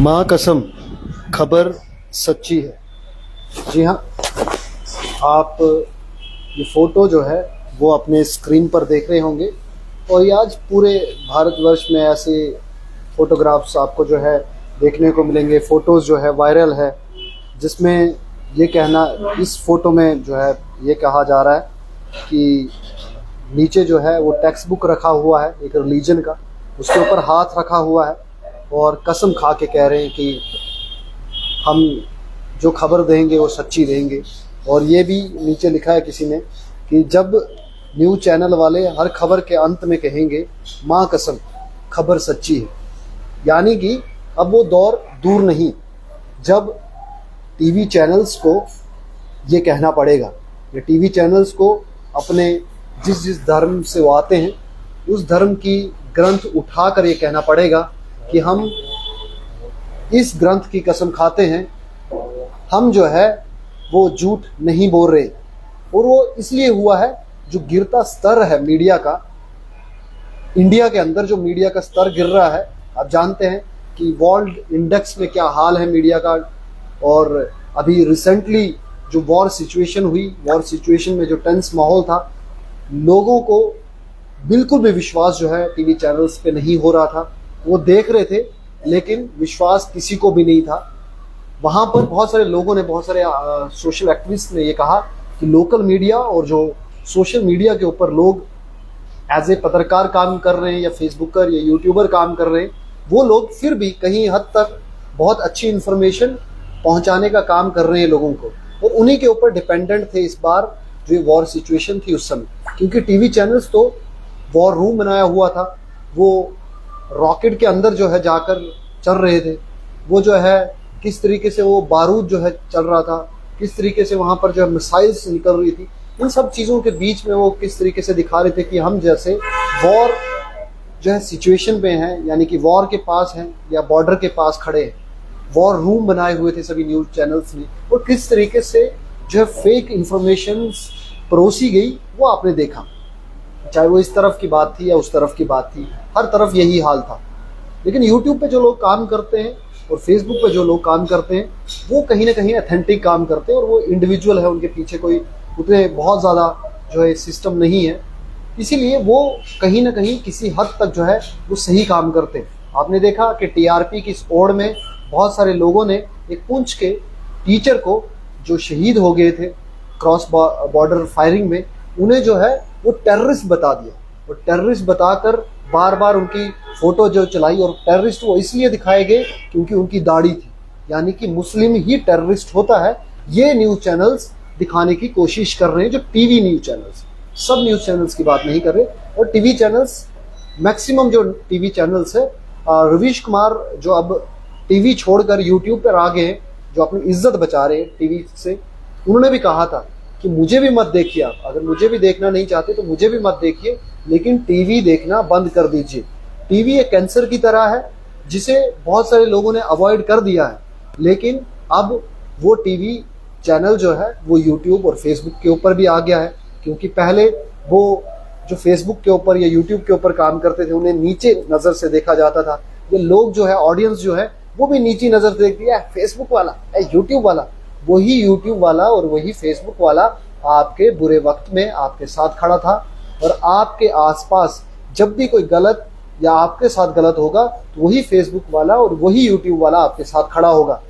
माँ कसम खबर सच्ची है। जी हाँ, आप ये फ़ोटो जो है वो अपने स्क्रीन पर देख रहे होंगे और ये आज पूरे भारतवर्ष में ऐसे फ़ोटोग्राफ्स आपको जो है देखने को मिलेंगे। फ़ोटोज़ जो है वायरल है, जिसमें ये कहना, इस फ़ोटो में जो है ये कहा जा रहा है कि नीचे जो है वो टेक्स्ट बुक रखा हुआ है एक रिलीजन का, उसके ऊपर हाथ रखा हुआ है और कसम खा के कह रहे हैं कि हम जो खबर देंगे वो सच्ची देंगे। और ये भी नीचे लिखा है किसी ने कि जब न्यूज़ चैनल वाले हर खबर के अंत में कहेंगे माँ कसम खबर सच्ची है, यानी कि अब वो दौर दूर नहीं जब टीवी चैनल्स को ये कहना पड़ेगा, या टीवी चैनल्स को अपने जिस जिस धर्म से वो आते हैं उस धर्म की ग्रंथ उठाकर ये कहना पड़ेगा कि हम इस ग्रंथ की कसम खाते हैं, हम जो है वो झूठ नहीं बोल रहे। और वो इसलिए हुआ है, जो गिरता स्तर है मीडिया का, इंडिया के अंदर जो मीडिया का स्तर गिर रहा है, आप जानते हैं कि वर्ल्ड इंडेक्स में क्या हाल है मीडिया का। और अभी रिसेंटली जो वॉर सिचुएशन हुई, वॉर सिचुएशन में जो टेंस माहौल था, लोगों को बिल्कुल भी विश्वास जो है टीवी चैनल्स पे नहीं हो रहा था। वो देख रहे थे लेकिन विश्वास किसी को भी नहीं था। वहाँ पर बहुत सारे लोगों ने, बहुत सारे सोशल एक्टिविस्ट ने ये कहा कि लोकल मीडिया और जो सोशल मीडिया के ऊपर लोग एज ए पत्रकार काम कर रहे हैं या फेसबुकर या यूट्यूबर काम कर रहे हैं, वो लोग फिर भी कहीं हद तक बहुत अच्छी इन्फॉर्मेशन पहुँचाने का काम कर रहे हैं लोगों को, और उन्हीं के ऊपर डिपेंडेंट थे इस बार जो ये वॉर सिचुएशन थी उस समय। क्योंकि टीवी चैनल्स तो वॉर रूम बनाया हुआ था, वो रॉकेट के अंदर जो है जाकर चल रहे थे, वो जो है किस तरीके से वो बारूद जो है चल रहा था, किस तरीके से वहाँ पर जो है मिसाइल्स निकल रही थी, इन सब चीज़ों के बीच में वो किस तरीके से दिखा रहे थे कि हम जैसे वॉर जो है सिचुएशन पे हैं, यानी कि वॉर के पास हैं या बॉर्डर के पास खड़े हैं। वॉर रूम बनाए हुए थे सभी न्यूज़ चैनल्स ने, और किस तरीके से जो है फेक इंफॉर्मेशन परोसी गई वो आपने देखा। चाहे वो इस तरफ की बात थी या उस तरफ की बात थी, हर तरफ यही हाल था। लेकिन यूट्यूब पे जो लोग काम करते हैं और फेसबुक पे जो लोग काम करते हैं, वो कहीं ना कहीं अथेंटिक काम करते हैं और वो इंडिविजुअल है, उनके पीछे कोई उतने बहुत ज़्यादा जो है सिस्टम नहीं है, इसीलिए वो कहीं ना कहीं किसी हद तक जो है वो सही काम करते हैं। आपने देखा कि टीआरपी की इस ओर में बहुत सारे लोगों ने एक पुंछ के टीचर को जो शहीद हो गए थे क्रॉस बॉर्डर फायरिंग में, उन्हें जो है वो टेररिस्ट बता दिया। वो टेररिस्ट बताकर बार बार उनकी फ़ोटो जो चलाई, और टेररिस्ट वो इसलिए दिखाए गए क्योंकि उनकी दाढ़ी थी, यानी कि मुस्लिम ही टेररिस्ट होता है। ये न्यूज़ चैनल्स दिखाने की कोशिश कर रहे हैं, जो टीवी न्यूज़ चैनल्स, सब न्यूज़ चैनल्स की बात नहीं कर रहे। और टीवी चैनल्स मैक्सिमम जो टीवी चैनल्स है, रवीश कुमार जो अब टीवी छोड़कर यूट्यूब पर आ गए हैं, जो अपनी इज्जत बचा रहे हैं टीवी से, उन्होंने भी कहा था कि मुझे भी मत देखिए, आप अगर मुझे भी देखना नहीं चाहते तो मुझे भी मत देखिए, लेकिन टीवी देखना बंद कर दीजिए। टीवी एक कैंसर की तरह है जिसे बहुत सारे लोगों ने अवॉइड कर दिया है, लेकिन अब वो टीवी चैनल जो है वो यूट्यूब और फेसबुक के ऊपर भी आ गया है। क्योंकि पहले वो जो फेसबुक के ऊपर या यूट्यूब के ऊपर काम करते थे, उन्हें नीचे नज़र से देखा जाता था। ये लोग जो है, ऑडियंस जो है, वो भी नीची नज़र से देखती है, फेसबुक वाला, यूट्यूब वाला। वही यूट्यूब वाला और वही फेसबुक वाला आपके बुरे वक्त में आपके साथ खड़ा था, और आपके आसपास जब भी कोई गलत या आपके साथ गलत होगा तो वही फेसबुक वाला और वही यूट्यूब वाला आपके साथ खड़ा होगा।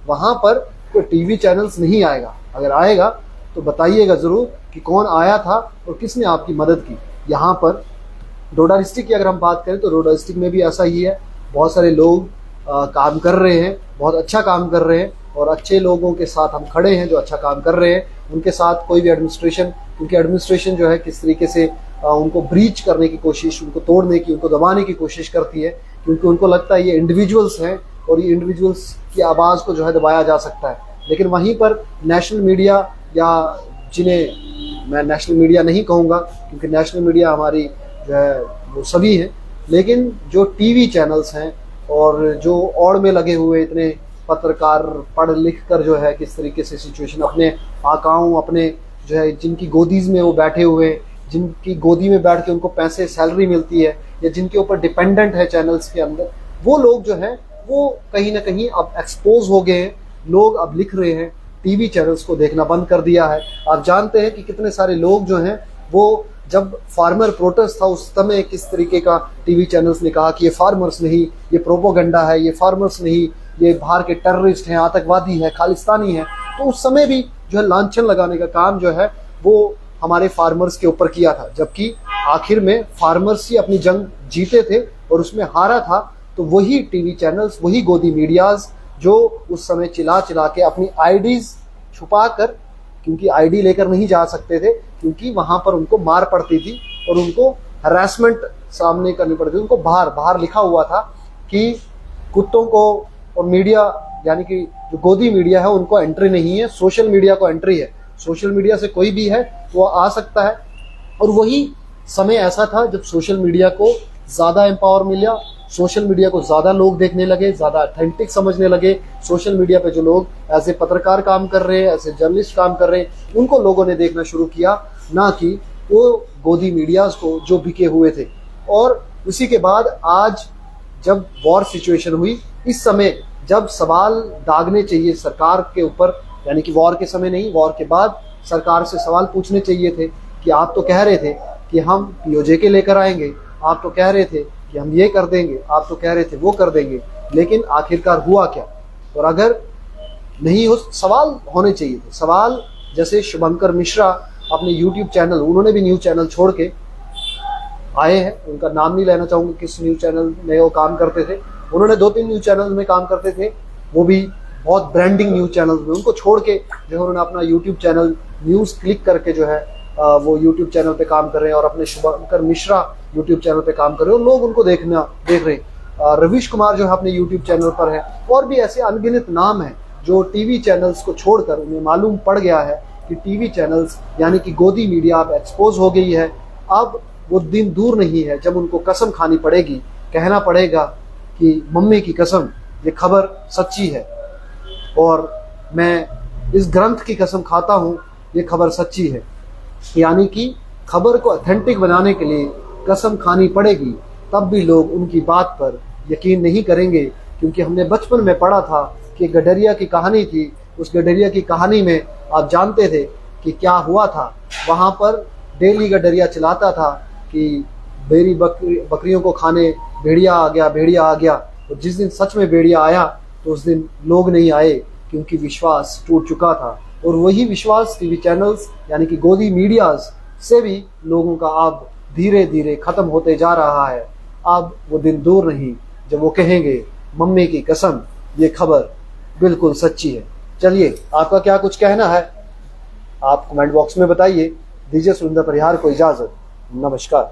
वहाँ पर कोई टीवी चैनल्स नहीं आएगा। अगर आएगा तो बताइएगा ज़रूर कि कौन आया था और किसने आपकी मदद की। यहाँ पर डोडा डिस्ट्रिक्ट की अगर हम बात करें तो डोडा डिस्ट्रिक्ट में भी ऐसा ही है। बहुत सारे लोग काम कर रहे हैं, बहुत अच्छा काम कर रहे हैं, और अच्छे लोगों के साथ हम खड़े हैं जो अच्छा काम कर रहे हैं। उनके साथ कोई भी एडमिनिस्ट्रेशन, उनकी एडमिनिस्ट्रेशन जो है किस तरीके से उनको ब्रीच करने की कोशिश, उनको तोड़ने की, उनको दबाने की कोशिश करती है, क्योंकि उनको लगता है ये इंडिविजुअल्स हैं और ये इंडिविजुअल्स की आवाज़ को जो है दबाया जा सकता है। लेकिन वहीं पर नेशनल मीडिया, या जिन्हें मैं नेशनल मीडिया नहीं कहूँगा क्योंकि नेशनल मीडिया हमारी जो है वो सभी हैं, लेकिन जो टीवी चैनल्स हैं और जो ओड़ में लगे हुए इतने पत्रकार पढ़ लिख कर जो है किस तरीके से सिचुएशन अपने आकाओं, अपने जो है जिनकी गोदीज में वो बैठे हुए, जिनकी गोदी में बैठ के उनको पैसे सैलरी मिलती है, या जिनके ऊपर डिपेंडेंट है चैनल्स के अंदर, वो लोग जो है वो कहीं ना कहीं अब एक्सपोज हो गए हैं। लोग अब लिख रहे हैं, टीवी चैनल्स को देखना बंद कर दिया है। आप जानते हैं कि कितने सारे लोग जो हैं वो, जब फार्मर प्रोटेस्ट था उस समय किस तरीके का टीवी चैनल्स ने कहा कि ये फार्मर्स नहीं, ये प्रोपोगंडा है, ये फार्मर्स नहीं, ये बाहर के टेररिस्ट हैं, आतंकवादी है, खालिस्तानी है। तो उस समय भी जो है लांछन लगाने का काम जो है वो हमारे फार्मर्स के ऊपर किया था, जबकि आखिर में फार्मर्स ही अपनी जंग जीते थे और उसमें हारा था। तो वही टीवी चैनल्स, वही गोदी मीडियाज जो उस समय चिल्ला चिल्ला के अपनी आईडीज छुपा कर, क्योंकि आईडी लेकर नहीं जा सकते थे, क्योंकि वहां पर उनको मार पड़ती थी और उनको हरासमेंट सामने करनी पड़ती थी। उनको बाहर लिखा हुआ था कि कुत्तों को और मीडिया, यानी कि जो गोदी मीडिया है उनको एंट्री नहीं है, सोशल मीडिया को एंट्री है। सोशल मीडिया से कोई भी है वो आ सकता है। और वही समय ऐसा था जब सोशल मीडिया को ज़्यादा एम्पावर मिला, सोशल मीडिया को ज़्यादा लोग देखने लगे, ज़्यादा ऑथेंटिक समझने लगे। सोशल मीडिया पे जो लोग एज ए पत्रकार काम कर रहे हैं, एज ए जर्नलिस्ट काम कर रहे हैं, उनको लोगों ने देखना शुरू किया, ना कि वो गोदी मीडियाज को जो बिके हुए थे। और उसी के बाद आज जब वॉर सिचुएशन हुई, इस समय जब सवाल दागने चाहिए सरकार के ऊपर, यानी कि वॉर के समय नहीं, वॉर के बाद सरकार से सवाल पूछने चाहिए थे कि आप तो कह रहे थे कि हम पीओजे लेकर आएंगे, आप तो कह रहे थे कि हम ये कर देंगे, आप तो कह रहे थे वो कर देंगे, लेकिन आखिरकार हुआ क्या? और अगर नहीं हो, सवाल होने चाहिए थे। सवाल जैसे शुभंकर मिश्रा अपने यूट्यूब चैनल, उन्होंने भी न्यूज़ चैनल छोड़ के आए हैं, उनका नाम नहीं लेना चाहूँगा किस न्यूज़ चैनल में वो काम करते थे। उन्होंने 2-3 न्यूज़ चैनल में काम करते थे, वो भी बहुत ब्रांडिंग न्यूज़ चैनल्स में। उनको छोड़ के जो है उन्होंने अपना यूट्यूब चैनल न्यूज़ क्लिक करके जो है वो यूट्यूब चैनल पे काम कर रहे हैं, और अपने शुभंकर मिश्रा यूट्यूब चैनल पे काम कर रहे हैं और लोग उनको देख रहे हैं। रवीश कुमार जो है अपने यूट्यूब चैनल पर है, और भी ऐसे अनगिनत नाम हैं जो टीवी चैनल्स को छोड़कर उन्हें मालूम पड़ गया है कि टीवी चैनल्स यानी कि गोदी मीडिया अब एक्सपोज हो गई है। अब वो दिन दूर नहीं है जब उनको कसम खानी पड़ेगी, कहना पड़ेगा कि मम्मी की कसम ये खबर सच्ची है, और मैं इस ग्रंथ की कसम खाता हूँ ये खबर सच्ची है। यानी कि खबर को ऑथेंटिक बनाने के लिए कसम खानी पड़ेगी, तब भी लोग उनकी बात पर यकीन नहीं करेंगे। क्योंकि हमने बचपन में पढ़ा था कि गडरिया की कहानी थी, उस गडरिया की कहानी में आप जानते थे कि क्या हुआ था। वहाँ पर डेली गडरिया चलाता था कि मेरी बकरियों को खाने भेड़िया आ गया, भेड़िया आ गया। और जिस दिन सच में भेड़िया आया तो उस दिन लोग नहीं आए, क्योंकि विश्वास टूट चुका था। और वही विश्वास टीवी चैनल्स यानी कि गोदी मीडियाज से भी लोगों का अब धीरे धीरे खत्म होते जा रहा है। अब वो दिन दूर नहीं जब वो कहेंगे मम्मी की कसम ये खबर बिल्कुल सच्ची है। चलिए, आपका क्या कुछ कहना है आप कमेंट बॉक्स में बताइए। दीजिए सुरेंद्र परिहार को इजाजत। नमस्कार।